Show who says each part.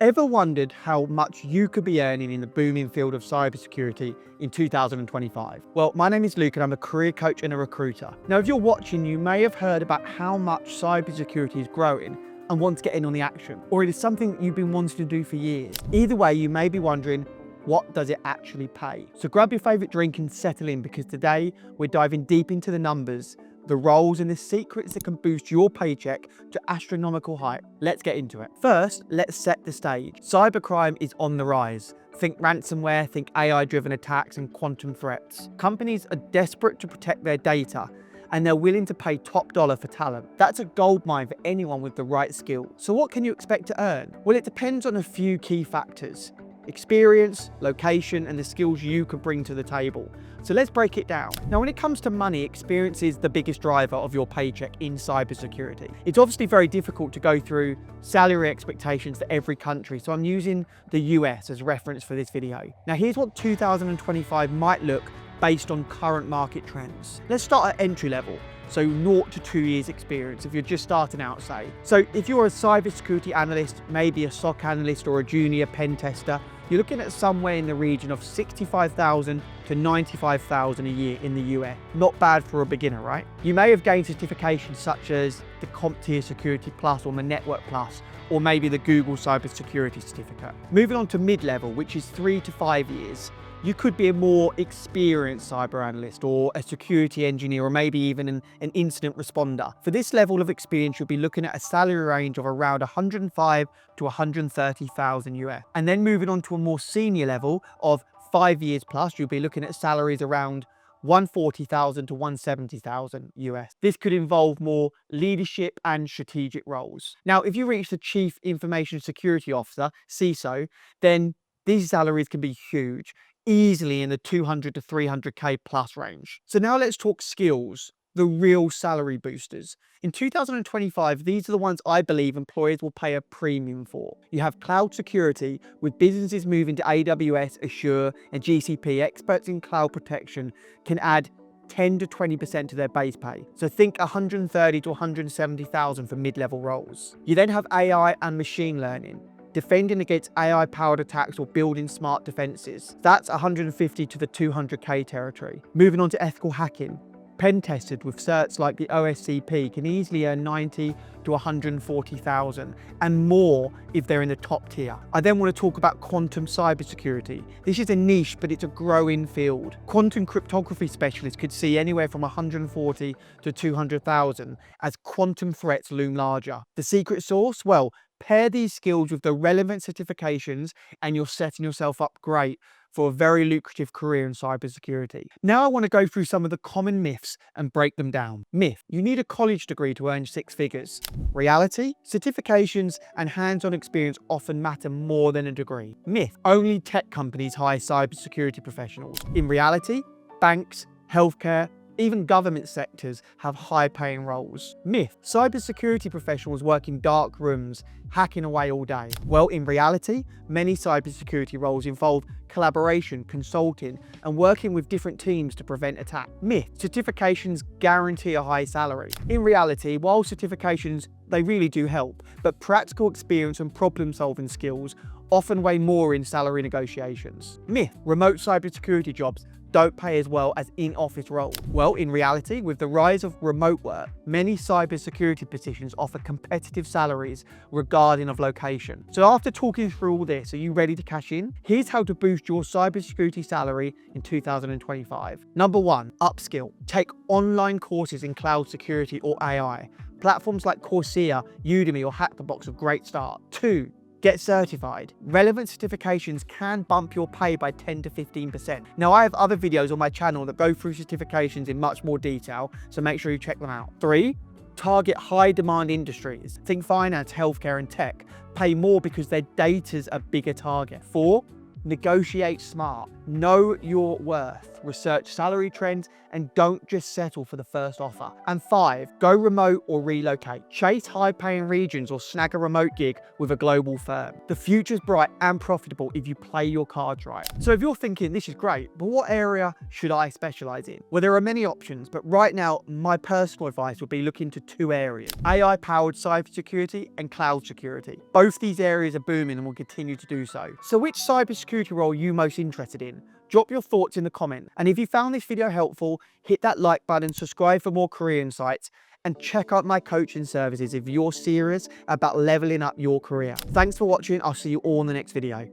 Speaker 1: Ever wondered how much you could be earning in the booming field of cybersecurity in 2025? Well, my name is Luke and I'm a career coach and a recruiter. Now, if you're watching, you may have heard about how much cybersecurity is growing and want to get in on the action, or it is something you've been wanting to do for years. Either way, you may be wondering, what does it actually pay? So grab your favorite drink and settle in, because today we're diving deep into the numbers, the roles and the secrets that can boost your paycheck to astronomical height. Let's get into it. First, let's set the stage. Cybercrime is on the rise. Think ransomware, think AI-driven attacks and quantum threats. Companies are desperate to protect their data, and they're willing to pay top dollar for talent. That's a goldmine for anyone with the right skills. So what can you expect to earn? Well, it depends on a few key factors: experience, location, and the skills you can bring to the table. So let's break it down. Now, when it comes to money, experience is the biggest driver of your paycheck in cybersecurity. It's obviously very difficult to go through salary expectations for every country, so I'm using the US as reference for this video. Now, here's what 2025 might look based on current market trends. Let's start at entry level. So 0 to 2 years experience if you're just starting out, say. So if you're a cybersecurity analyst, maybe a SOC analyst or a junior pen tester, you're looking at somewhere in the region of $65,000 to $95,000 a year in the US. Not bad for a beginner, right? You may have gained certifications such as the CompTIA Security Plus or the Network Plus, or maybe the Google Cybersecurity Certificate. Moving on to mid-level, which is 3 to 5 years. You could be a more experienced cyber analyst or a security engineer, or maybe even an incident responder. For this level of experience, you'll be looking at a salary range of around 105 to 130,000 US. And then moving on to a more senior level of 5 years plus, you'll be looking at salaries around 140,000 to 170,000 US. This could involve more leadership and strategic roles. Now, if you reach the Chief Information Security Officer, CISO, then these salaries can be huge, easily in the 200 to 300K plus range. So now let's talk skills, the real salary boosters. In 2025, these are the ones I believe employers will pay a premium for. You have cloud security, with businesses moving to AWS, Azure, and GCP. Experts in cloud protection can add 10 to 20% to their base pay. So think 130 to 170,000 for mid-level roles. You then have AI and machine learning, defending against AI-powered attacks or building smart defenses. That's 150 to the 200K territory. Moving on to ethical hacking. Pen tested with certs like the OSCP can easily earn 90 to 140,000 and more if they're in the top tier. I then want to talk about quantum cybersecurity. This is a niche, but it's a growing field. Quantum cryptography specialists could see anywhere from 140 to 200,000 as quantum threats loom larger. The secret sauce? Well, pair these skills with the relevant certifications and you're setting yourself up great for a very lucrative career in cybersecurity. Now I want to go through some of the common myths and break them down. Myth: you need a college degree to earn 6 figures. Reality: certifications and hands-on experience often matter more than a degree. Myth: only tech companies hire cybersecurity professionals. In reality, banks, healthcare, even government sectors have high-paying roles. Myth: cybersecurity professionals work in dark rooms, hacking away all day. Well, in reality, many cybersecurity roles involve collaboration, consulting, and working with different teams to prevent attack. Myth: certifications guarantee a high salary. In reality, while certifications, they really do help, but practical experience and problem-solving skills often weigh more in salary negotiations. Myth: remote cybersecurity jobs don't pay as well as in-office roles. Well, in reality, with the rise of remote work, many cybersecurity positions offer competitive salaries regarding of location. So after talking through all this, are you ready to cash in? Here's how to boost your cybersecurity salary in 2025. Number 1, upskill. Take online courses in cloud security or AI. Platforms like Coursera, Udemy, or HackerBox are a great start. 2, get certified. Relevant certifications can bump your pay by 10 to 15%. Now, I have other videos on my channel that go through certifications in much more detail, so make sure you check them out. 3, target high demand industries. Think finance, healthcare, and tech. Pay more because their data's a bigger target. 4, Negotiate smart. Know your worth. Research salary trends and don't just settle for the first offer. And 5, go remote or relocate. Chase high-paying regions or snag a remote gig with a global firm. The future's bright and profitable if you play your cards right. So if you're thinking, this is great, but what area should I specialize in? Well, there are many options, but right now, my personal advice would be look into 2 areas: AI-powered cybersecurity and cloud security. Both these areas are booming and will continue to do so. So which cybersecurity role are you most interested in? Drop your thoughts in the comment. And if you found this video helpful, hit that like button, subscribe for more career insights, and check out my coaching services if you're serious about leveling up your career. Thanks for watching. I'll see you all in the next video.